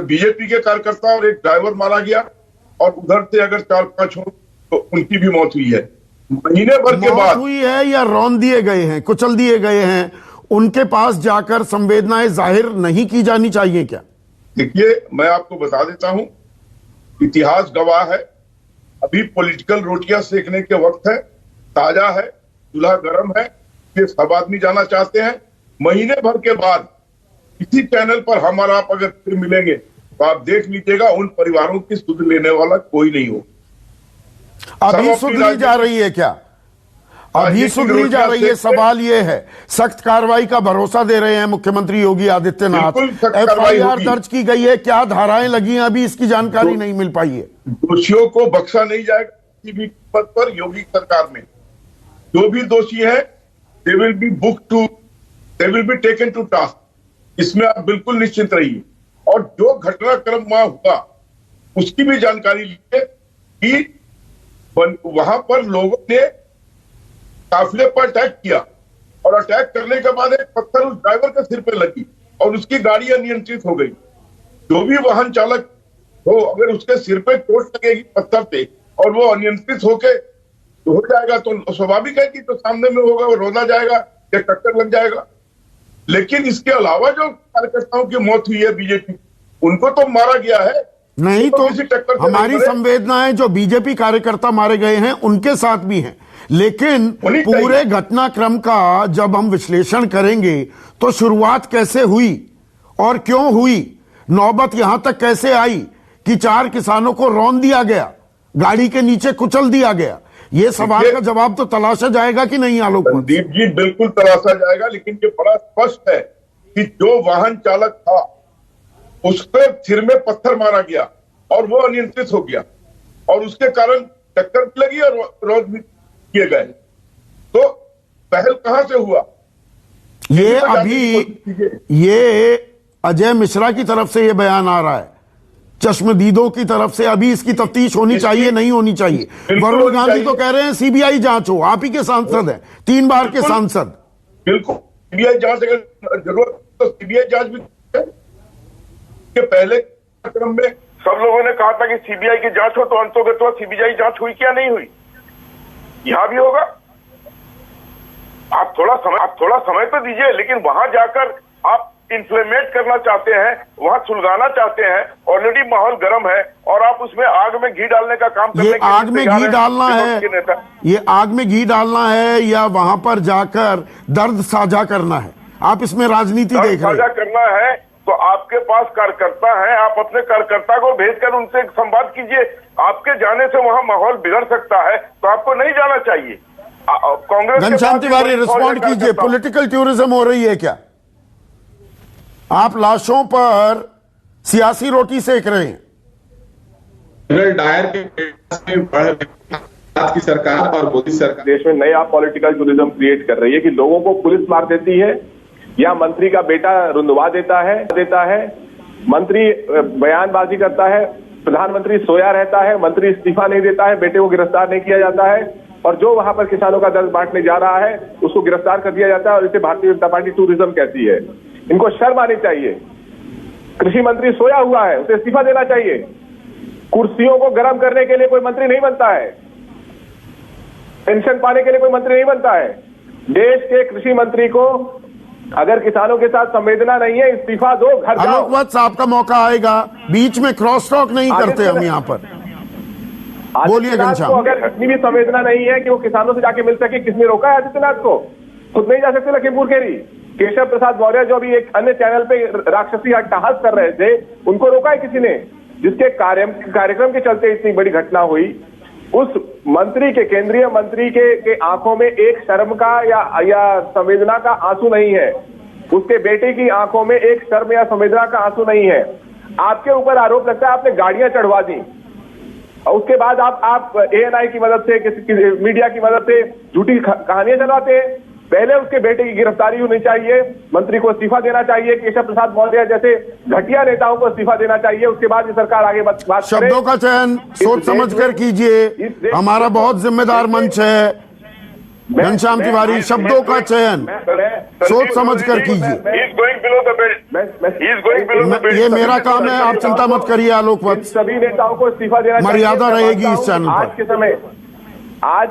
बीजेपी के कार्यकर्ता और एक ड्राइवर मारा गया, और उधर से अगर 4-5 हो तो उनकी भी मौत हुई है। महीने भर के बाद हुई है या रौंद दिए गए हैं, कुचल दिए गए हैं, उनके पास जाकर संवेदनाएं जाहिर नहीं की जानी चाहिए क्या? देखिए, मैं आपको बता देता हूं, इतिहास गवाह है, अभी पॉलिटिकल रोटियां सेकने के वक्त है, ताजा है, चूल्हा गर्म है, ये सब आदमी जाना चाहते हैं। महीने भर के बाद इसी चैनल पर हम और आप अगर फिर मिलेंगे तो आप देख लीजिएगा, उन परिवारों की सुध लेने वाला कोई नहीं हो। अभी सुधरी जा रही है क्या? अभी सुधरी जा रही है? सवाल ये है, सख्त कार्रवाई का भरोसा दे रहे हैं मुख्यमंत्री योगी आदित्यनाथ, एफआईआर दर्ज की गई है, क्या धाराएं लगी हैं अभी इसकी जानकारी नहीं मिल पाई है। दोषियों को बख्शा नहीं जाएगा किसी भी पद पर। योगी सरकार में जो भी दोषी है, they will be taken to task, इसमें आप बिल्कुल निश्चिंत रहिए। और जो घटनाक्रम वहां हुआ उसकी भी जानकारी लीजिए कि वहां पर लोगों ने काफिले पर अटैक किया, और अटैक करने के बाद एक पत्थर उस ड्राइवर के सिर पे लगी और उसकी गाड़ी अनियंत्रित हो गई। जो भी वाहन चालक हो, अगर उसके सिर पे चोट लगेगी पत्थर से और वो अनियंत्रित होके हो जाएगा तो स्वाभाविक है कि तो सामने में होगा, वो रोना जाएगा या टक्कर लग जाएगा। लेकिन इसके अलावा जो कार्यकर्ताओं की मौत हुई है बीजेपी, उनको तो मारा गया है नहीं, तो हमारी संवेदनाएं जो बीजेपी कार्यकर्ता मारे गए हैं उनके साथ भी हैं, लेकिन पूरे घटनाक्रम का जब हम विश्लेषण करेंगे तो शुरुआत कैसे हुई और क्यों हुई, नौबत यहां तक कैसे आई कि 4 किसानों को रौंद दिया गया, गाड़ी के नीचे कुचल दिया गया, ये सवाल का जवाब तो तलाशा जाएगा कि नहीं आलोक? संदीप जी, बिल्कुल तलाशा जाएगा, लेकिन ये बड़ा स्पष्ट है कि जो वाहन चालक था उसके सिर में पत्थर मारा गया और वो अनियंत्रित हो गया, और उसके कारण टक्कर भी लगी और रौंद भी किए गए। तो पहल कहां से हुआ? ये अभी ये अजय मिश्रा की तरफ से ये बयान आ रहा है चश्मदीदों की तरफ से अभी इसकी तफ्तीश होनी चाहिए, नहीं होनी चाहिए। वरुण गांधी तो कह रहे हैं सीबीआई जांच हो, आप ही के सांसद हैं, 3 बार के सांसद। बिल्कुल सीबीआई जांच अगर जरूरत तो सीबीआई जांच भी के पहले क्रम में सब लोगों ने कहा था कि सीबीआई की जांच हो, तो अंतोगत्वा सीबीआई जांच हुई क्या नहीं हुई? यहां भी होगा। आप थोड़ा समय तो दीजिए, लेकिन वहां जाकर आप इन्फ्लेमेट करना चाहते हैं, वहां सुलगाना चाहते हैं। ऑलरेडी माहौल गर्म है और आप उसमें आग में घी डालने का काम करने ये आग में घी डालना है, ये आग में घी डालना है या वहां पर जाकर दर्द साझा करना है? आप इसमें राजनीति देख रहे हैं। साझा करना है तो आपके पास कार्यकर्ता है, आप अपने कार्यकर्ता को भेजकर उनसे संवाद कीजिए। आपके जाने से वहां माहौल बिगड़ सकता है, तो आपको नहीं जाना चाहिए। कांग्रेस घनश्याम तिवारी रिस्पॉन्ड कीजिए, पॉलिटिकल टूरिज्म हो रही है क्या? आप लाशों पर सियासी रोटी सेक रहे हैं। जनरल डायर की सरकार और मोदी सरकार देश में नया पॉलिटिकल टूरिज्म क्रिएट कर रही है कि लोगों को पुलिस मार देती है या मंत्री का बेटा रुंधवा देता है, मंत्री बयानबाजी करता है, प्रधानमंत्री सोया रहता है, मंत्री इस्तीफा नहीं देता है, बेटे को गिरफ्तार नहीं किया जाता है, और जो वहां पर किसानों का दर्द बांटने जा रहा है उसको गिरफ्तार कर दिया जाता है, और इसे भारतीय जनता पार्टी टूरिज्म कहती है। इनको शर्म आनी चाहिए। कृषि मंत्री सोया हुआ है, उसे इस्तीफा देना चाहिए। कुर्सियों को गर्म करने के लिए कोई मंत्री नहीं बनता है, पेंशन पाने के लिए कोई मंत्री नहीं बनता है। देश के कृषि मंत्री को अगर किसानों के साथ संवेदना नहीं है, इस्तीफा दो, घर जाओ। आलोक वत्स, आपका मौका आएगा, बीच में क्रॉस टॉक नहीं करते हम यहाँ पर। बोलिए घनश्याम। अगर इतनी भी संवेदना नहीं है कि वो किसानों से जाके मिल सके, किसने रोका है आदित्यनाथ को? खुद नहीं जा सकते लखीमपुर खेरी। केशव प्रसाद मौर्य जो अभी एक अन्य चैनल पे राक्षसी अट्टहास कर रहे थे, उनको रोका है किसी ने? जिसके कार्यक्रम के चलते इतनी बड़ी घटना हुई, उस मंत्री के, केंद्रीय मंत्री के आंखों में एक शर्म का या संवेदना का आंसू नहीं है। उसके बेटे की आंखों में एक शर्म या संवेदना का आंसू नहीं है। आपके ऊपर आरोप लगता है आपने गाड़ियां चढ़वा दी, और उसके बाद आप ANI की मदद से, किसी मीडिया की मदद से झूठी कहानियां चलाते हैं। पहले उसके बेटे की गिरफ्तारी होनी चाहिए, मंत्री को इस्तीफा देना चाहिए, केशव प्रसाद मौर्य जैसे घटिया नेताओं को इस्तीफा देना चाहिए। उसके बाद ये सरकार आगे बात करे। शब्दों का चयन सोच समझ कर कीजिए, हमारा बहुत जिम्मेदार मंच है। घनश्याम तिवारी, शब्दों का चयन सोच समझ कर कीजिए। ये मेरा काम है, आप चिंता मत करिए आलोक वत्स। सभी नेताओं को इस्तीफा देना चाहिए। मर्यादा रहेगी इस चैनल पर। आज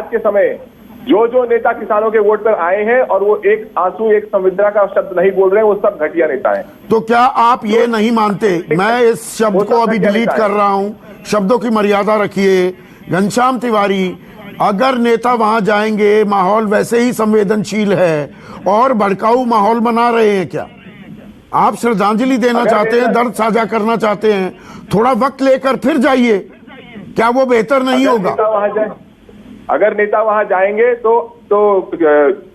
के समय जो नेता किसानों के वोट पर आए हैं और वो एक आंसू, एक संवेदना का शब्द नहीं बोल रहे हैं, वो सब घटिया नेता हैं। तो क्या आप ये नहीं मानते, मैं इस शब्द को अभी डिलीट कर रहा हूं, शब्दों की मर्यादा रखिए। घनश्याम तिवारी, अगर नेता वहां जाएंगे, माहौल वैसे ही संवेदनशील है और भड़काऊ माहौल बना रहे हैं क्या? आप श्रद्धांजलि देना चाहते हैं, दर्द साझा करना चाहते हैं, थोड़ा वक्त लेकर फिर जाइए, क्या वो बेहतर नहीं होगा? अगर नेता वहां जाएंगे तो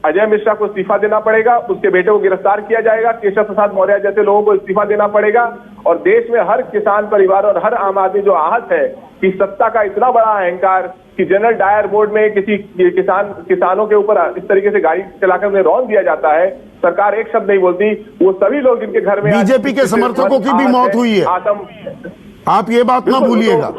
अजय मिश्रा को इस्तीफा देना पड़ेगा, उसके बेटे को गिरफ्तार किया जाएगा, केशव प्रसाद मौर्य जैसे लोगों को इस्तीफा देना पड़ेगा, और देश में हर किसान परिवार और हर आम आदमी जो आहत है कि सत्ता का इतना बड़ा अहंकार कि जनरल डायर बोर्ड में किसी किसानों के ऊपर इस तरीके से गाड़ी चलाकर उन्हें रौंद दिया जाता है, सरकार एक शब्द नहीं बोलती। वो सभी लोग जिनके घर में बीजेपी के समर्थकों की भी मौत हुई है, आप ये बात ना भूलिएगा।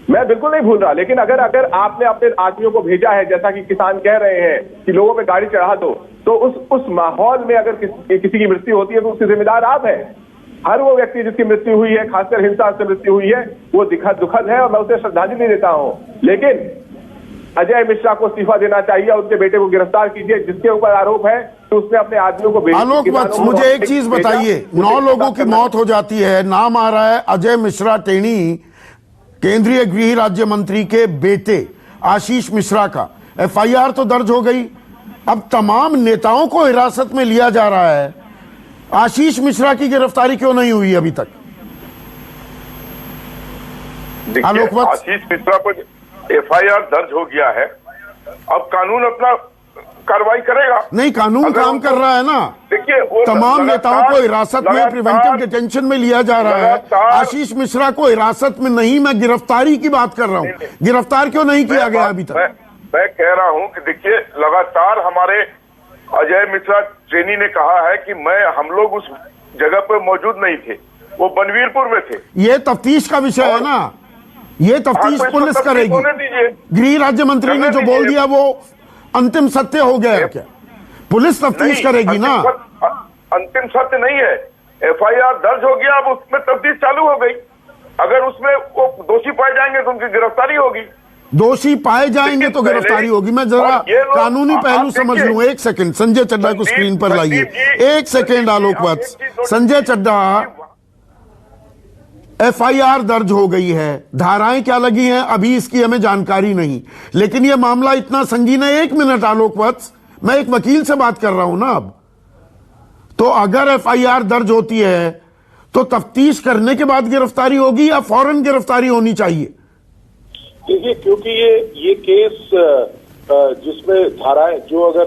मैं बिल्कुल नहीं भूल रहा, लेकिन अगर आपने अपने आदमियों को भेजा है, जैसा कि किसान कह रहे हैं कि लोगों पे गाड़ी चढ़ा दो, तो उस माहौल में अगर किसी की मृत्यु होती है तो उसके जिम्मेदार आप हैं। हर वो व्यक्ति जिसकी मृत्यु हुई है, खासकर हिंसा से मृत्यु हुई है, वो दुखद है और मैं उसे श्रद्धांजलि देता हूं। लेकिन अजय मिश्रा को इस्तीफा देना चाहिए और उनके बेटे को गिरफ्तार कीजिए। जिसके ऊपर आरोप है तो उसने अपने आदमियों को भेजा। आलोक वत्स, मुझे एक चीज बताइए, 9 लोगों की मौत हो जाती है, नाम आ रहा है अजय मिश्रा टेनी, केंद्रीय गृह राज्य मंत्री के बेटे आशीष मिश्रा का। FIR तो दर्ज हो गई, अब तमाम नेताओं को हिरासत में लिया जा रहा है, आशीष मिश्रा की गिरफ्तारी क्यों नहीं हुई अभी तक? आलोक वत्स, आशीष मिश्रा पर FIR दर्ज हो गया है, अब कानून अपना कार्रवाई करेगा। नहीं, कानून काम कर रहा है ना। देखिए, तमाम नेताओं को हिरासत में, प्रिवेंटिव डिटेंशन में लिया जा रहा है। आशीष मिश्रा को हिरासत में नहीं, मैं गिरफ्तारी की बात कर रहा हूँ। गिरफ्तार क्यों नहीं किया गया अभी तक? मैं कह रहा हूँ कि देखिए, लगातार हमारे अजय मिश्रा ट्रेनी ने कहा है कि हम लोग उस जगह पर मौजूद नहीं थे, वो बनवीरपुर में थे। ये तफ्तीश का विषय है ना, ये तफ्तीश हाँ, तो पुलिस इसको करेगी। होने दीजिए। गृह राज्य मंत्री ने जो बोल दिया वो अंतिम सत्य हो गया है क्या? पुलिस तफ्तीश करेगी ना। अंतिम सत्य नहीं है, एफआईआर दर्ज हो गया, अब उसमें तफ्तीश चालू हो गई। अगर उसमें वो दोषी पाए जाएंगे तो उनकी गिरफ्तारी होगी। दोषी पाए जाएंगे तो गिरफ्तारी होगी। मैं जरा कानूनी पहलू समझ लूं। एक सेकंड, संजय चड्डा को स्क्रीन पर लाइए। एक सेकंड आलोक वत्स। संजय चड्डा, एफआईआर दर्ज हो गई है, धाराएं क्या लगी हैं अभी इसकी हमें जानकारी नहीं, लेकिन यह मामला इतना संगीन है। एक मिनट आलोक वत्स, मैं एक वकील से बात कर रहा हूं ना अब। तो अगर एफआईआर दर्ज होती है तो तफ्तीश करने के बाद गिरफ्तारी होगी या फौरन गिरफ्तारी होनी चाहिए? देखिए, क्योंकि ये केस जिसमें धाराएं, जो अगर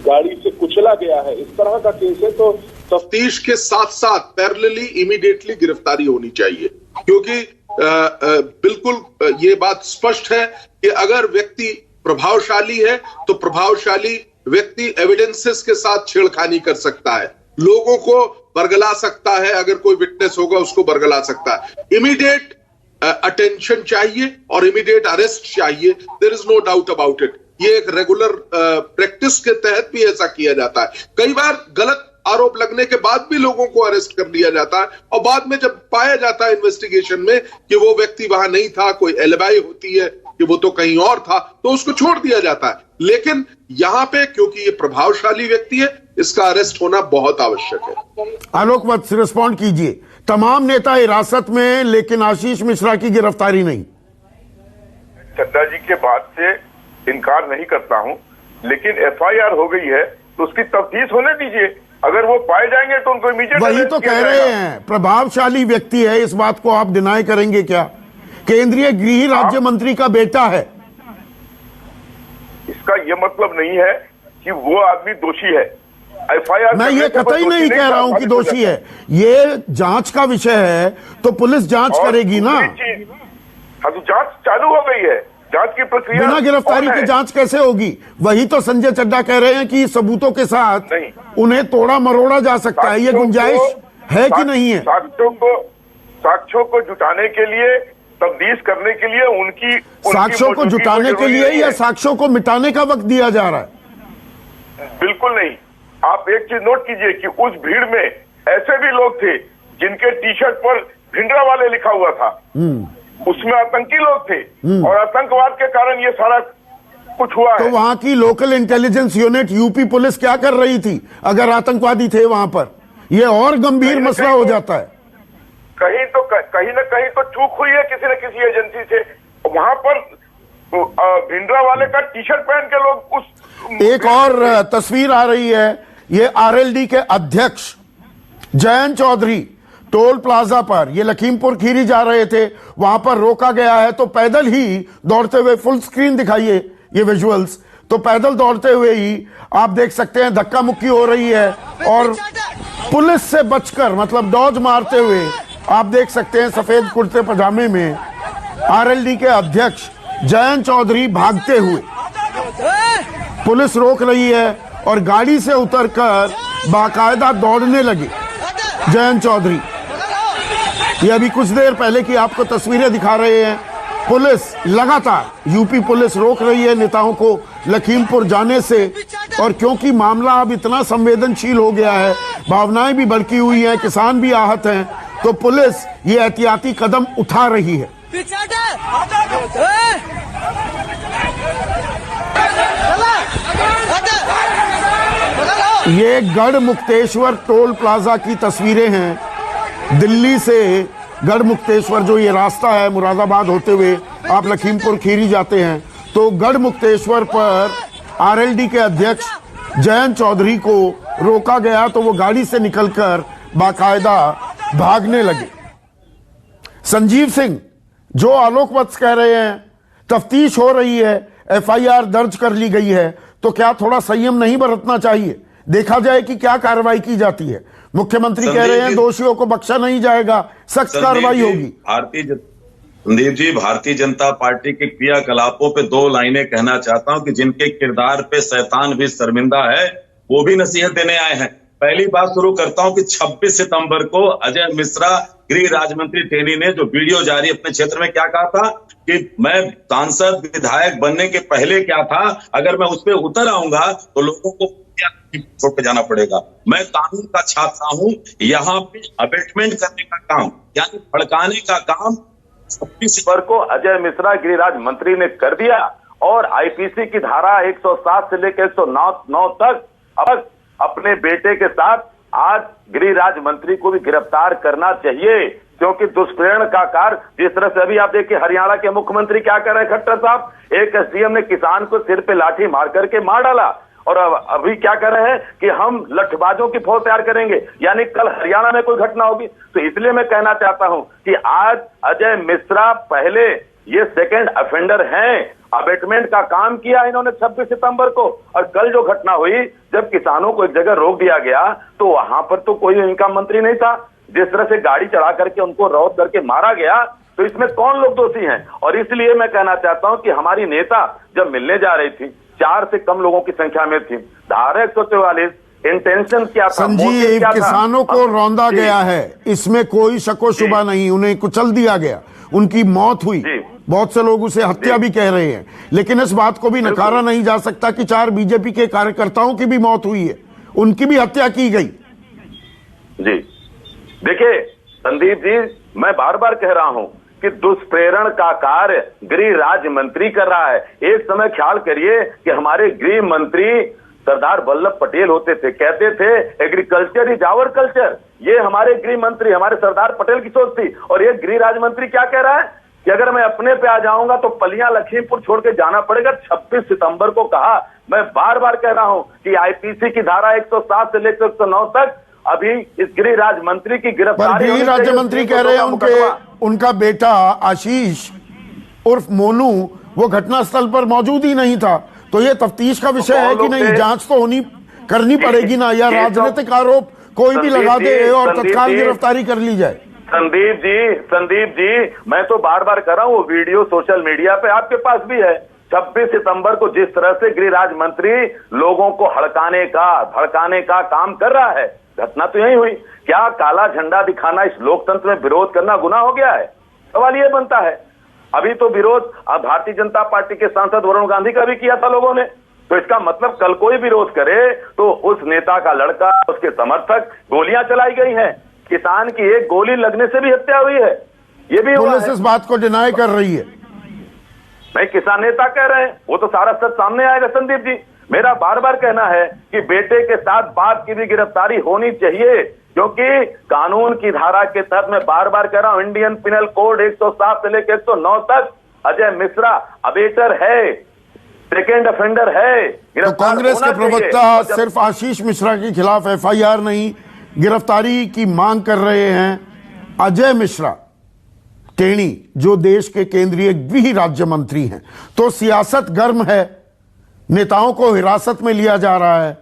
गाड़ी से कुचला गया है, इस तरह का केस है, तो तफ्तीश के साथ साथ पैरेलली इमीडिएटली गिरफ्तारी होनी चाहिए, क्योंकि बिल्कुल ये बात स्पष्ट है कि अगर व्यक्ति प्रभावशाली है तो प्रभावशाली व्यक्ति एविडेंसेस के साथ छेड़खानी कर सकता है, लोगों को बरगला सकता है, अगर कोई विटनेस होगा उसको बरगला सकता है। इमीडिएट अटेंशन चाहिए और इमीडिएट अरेस्ट चाहिए, there is no doubt about it. ये एक रेगुलर प्रैक्टिस के तहत भी ऐसा किया जाता है। कई बार गलत आरोप लगने के बाद भी लोगों को अरेस्ट कर लिया जाता है और बाद में जब पाया जाता है इन्वेस्टिगेशन में कि वो व्यक्ति वहां नहीं था, कोई एलिबाई होती है कि वो तो कहीं और था, तो उसको छोड़ दिया जाता है। लेकिन यहां पे क्योंकि ये प्रभावशाली व्यक्ति है, इसका अरेस्ट होना बहुत आवश्यक है। आलोक वत्स, रिस्पॉन्ड कीजिए। तमाम नेता हिरासत में, लेकिन आशीष मिश्रा की गिरफ्तारी नहीं। चड्डा जी के बाद से इनकार नहीं करता हूं, लेकिन एफआईआर हो गई है तो उसकी तफ्तीश होने दीजिए। अगर वो पाए जाएंगे तो उनको इमीडिएट वही तो कह रहे हैं, प्रभावशाली व्यक्ति है, इस बात को आप डिनाई करेंगे क्या? केंद्रीय गृह राज्य मंत्री का बेटा है। इसका यह मतलब नहीं है कि वो आदमी दोषी है। एफआईआर मैं ये कतई नहीं कह रहा हूं कि दोषी है, ये जांच का विषय है तो पुलिस जांच करेगी ना। हाँ, तो जांच चालू हो गई है, जांच की प्रक्रिया। बिना गिरफ्तारी के जांच कैसे होगी? वही तो संजय चड्डा कह रहे हैं कि सबूतों के साथ उन्हें तोड़ा मरोड़ा जा सकता है। ये गुंजाइश है कि नहीं है? साक्ष्यों को जुटाने के लिए, तफ्तीश करने के लिए उनकी साक्ष्यों को जुटाने के लिए या साक्ष्यों को मिटाने का वक्त दिया जा रहा है? बिल्कुल नहीं। आप एक चीज नोट कीजिए कि उस भीड़ में ऐसे भी लोग थे जिनके टी शर्ट पर भिंडरा वाले लिखा हुआ था, उसमें आतंकी लोग थे और आतंकवाद के कारण ये सारा कुछ हुआ तो है। वहां की local intelligence unit UP police क्या कर रही थी अगर आतंकवादी थे वहां पर? ये और गंभीर मसला हो जाता है। कहीं न कहीं तो चूक हुई है किसी न किसी एजेंसी से। वहां पर भिंडरा वाले का टी शर्ट पहन के लोग उस एक और तस्वीर आ रही है, ये आरएलडी के अध्यक्ष जयंत चौधरी टोल प्लाजा पर, ये लखीमपुर खीरी जा रहे थे, वहां पर रोका गया है तो पैदल ही दौड़ते हुए, फुल स्क्रीन दिखाइए ये विजुअल्स, तो पैदल दौड़ते हुए ही आप देख सकते हैं धक्का मुक्की हो रही है और पुलिस से बचकर, मतलब डॉज मारते हुए आप देख सकते हैं सफेद कुर्ते पजामे में आरएलडी के अध्यक्ष जयंत चौधरी भागते हुए। पुलिस रोक रही है और गाड़ी से उतरकर बाकायदा दौड़ने लगे जयंत चौधरी। ये अभी कुछ देर पहले की आपको तस्वीरें दिखा रहे हैं। पुलिस लगातार, यूपी पुलिस रोक रही है नेताओं को लखीमपुर जाने से, और क्योंकि मामला अब इतना संवेदनशील हो गया है, भावनाएं भी भड़की हुई हैं, किसान भी आहत हैं, तो पुलिस ये एहतियाती कदम उठा रही है। ये गढ़ मुक्तेश्वर टोल प्लाजा की तस्वीरें हैं। दिल्ली से गढ़ मुक्तेश्वर जो ये रास्ता है, मुरादाबाद होते हुए आप लखीमपुर खीरी जाते हैं, तो गढ़ मुक्तेश्वर पर आरएलडी के अध्यक्ष जयंत चौधरी को रोका गया तो वो गाड़ी से निकलकर बाकायदा भागने लगे। संजीव सिंह, जो आलोक वत्स कह रहे हैं तफ्तीश हो रही है, एफआईआर दर्ज कर ली गई है, तो क्या थोड़ा संयम नहीं बरतना चाहिए? देखा जाए कि क्या कार्रवाई की जाती है। मुख्यमंत्री कह रहे हैं दोषियों को बख्शा नहीं जाएगा, सख्त कार्रवाई होगी। संदीप जी, भारतीय जनता पार्टी के क्रियाकलापों पे दो लाइनें कहना चाहता हूं कि जिनके किरदार पे शैतान भी शर्मिंदा है, वो भी नसीहत देने आए हैं। पहली बात शुरू करता हूं कि 26 सितंबर को अजय मिश्रा गृह राज्य मंत्री टेनी ने जो वीडियो जारी अपने क्षेत्र में क्या कहा था कि मैं सांसद विधायक बनने के पहले क्या था, अगर मैं उस पर उतर आऊंगा तो लोगों को छोड़ के जाना पड़ेगा। मैं कानून का छात्र हूं, यहाँ पे अबेटमेंट करने का काम यानी भड़काने का काम 26 सितंबर को अजय मिश्रा गृह राज्य मंत्री ने कर दिया और आईपीसी की धारा 107 से लेकर 109 तक अब अपने बेटे के साथ आज गृह राज्य मंत्री को भी गिरफ्तार करना चाहिए, क्योंकि दुष्प्रेरण का कार्य जिस तरह से अभी आप देखिए हरियाणा के मुख्यमंत्री क्या कर रहे हैं खट्टर साहब, एक एसडीएम ने किसान को सिर पे लाठी मार करके मार डाला और अभी क्या कर रहे हैं कि हम लठबाजों की फौज तैयार करेंगे, यानी कल हरियाणा में कोई घटना होगी। तो इसलिए मैं कहना चाहता हूं कि आज अजय मिश्रा पहले ये सेकंड ऑफेंडर हैं, अबेटमेंट का काम किया इन्होंने 26 सितंबर को, और कल जो घटना हुई जब किसानों को एक जगह रोक दिया गया तो वहां पर तो कोई इनका मंत्री नहीं था, जिस तरह से गाड़ी चढ़ा करके उनको रौद करके मारा गया, तो इसमें कौन लोग दोषी हैं। और इसलिए मैं कहना चाहता हूं कि हमारी नेता जब मिलने जा रही थी 4 से कम लोगों की संख्या में थी, धारा 144 इंटेंशन क्या था, संजीव, किसानों को रौंदा गया है, इसमें कोई शको शुबा नहीं, उन्हें कुचल दिया गया, उनकी मौत हुई, बहुत से लोग उसे हत्या भी कह रहे हैं, लेकिन इस बात को भी नकारा नहीं जा सकता कि 4 बीजेपी के कार्यकर्ताओं की भी मौत हुई है, उनकी भी हत्या की गई। जी देखिए संदीप जी, मैं बार बार कह रहा हूं कि दुष्प्रेरण का कार्य गृह राज्य मंत्री कर रहा है। एक समय ख्याल करिए कि हमारे गृह मंत्री सरदार वल्लभ पटेल होते थे, कहते थे एग्रीकल्चर इज आवर कल्चर, ये हमारे गृह मंत्री हमारे सरदार पटेल की सोच थी। और ये गृह राज्य मंत्री क्या कह रहा है कि अगर मैं अपने पे आ जाऊंगा तो पलियां लखीमपुर छोड़ के जाना पड़ेगा। 26 सितंबर को कहा, मैं बार बार कह रहा हूं कि आईपीसी की धारा 107 से लेकर 109 तक अभी इस गृह राज्य मंत्री की गिरफ्तारी। गृह राज्य मंत्री कह रहे हैं उनका बेटा आशीष उर्फ मोनू वो घटनास्थल पर मौजूद ही नहीं था, तो ये तफ्तीश का विषय है कि नहीं, जांच तो करनी पड़ेगी ना, या राजनीतिक आरोप कोई भी लगा दे और तत्काल गिरफ्तारी कर ली जाए। संदीप जी मैं तो बार बार कर रहा हूं, वो वीडियो सोशल मीडिया पे आपके पास भी है। 26 सितंबर को जिस तरह से गृह राज्य मंत्री लोगों को भड़काने का काम कर रहा है, घटना तो यही हुई। क्या काला झंडा दिखाना इस लोकतंत्र में विरोध करना गुनाह हो गया है? सवाल ये बनता है। अभी तो विरोध भारतीय जनता पार्टी के सांसद वरुण गांधी का भी किया था लोगों ने, तो इसका मतलब कल कोई विरोध करे तो उस नेता का लड़का, उसके समर्थक, गोलियां चलाई गई हैं। किसान की एक गोली लगने से भी हत्या हुई है, ये भी पुलिस इस बात को डिनाई कर रही है। नहीं, किसान नेता कह रहे हैं, वो तो सारा सच सामने आएगा। संदीप जी, मेरा बार बार कहना है कि बेटे के साथ बाप की भी गिरफ्तारी होनी चाहिए, क्योंकि कानून की धारा के तहत मैं बार बार कह रहा हूं, इंडियन पिनल कोड 107 से लेकर 109 तक अजय मिश्रा अबेटर है, सेकेंड ऑफेंडर है। तो कांग्रेस के प्रवक्ता सिर्फ आशीष मिश्रा के खिलाफ एफआईआर नहीं, गिरफ्तारी की मांग कर रहे हैं। अजय मिश्रा टेनी जो देश के केंद्रीय गृह राज्य मंत्री हैं, तो सियासत गर्म है, नेताओं को हिरासत में लिया जा रहा है।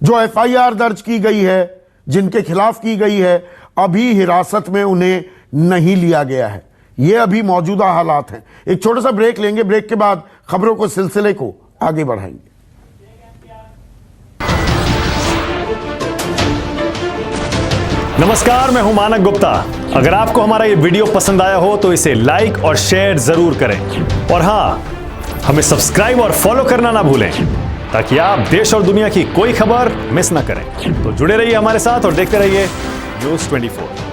जो एफआईआर दर्ज की गई है, जिनके खिलाफ की गई है, अभी हिरासत में उन्हें नहीं लिया गया है। ये अभी मौजूदा हालात हैं। एक छोटा सा ब्रेक लेंगे, ब्रेक के बाद खबरों को सिलसिले को आगे बढ़ाएंगे। नमस्कार, मैं हूं मानक गुप्ता। अगर आपको हमारा ये वीडियो पसंद आया हो तो इसे लाइक और शेयर जरूर करें, और हां, हमें सब्सक्राइब और फॉलो करना ना भूलें ताकि आप देश और दुनिया की कोई खबर मिस ना करें। तो जुड़े रहिए हमारे साथ और देखते रहिए न्यूज़ 24।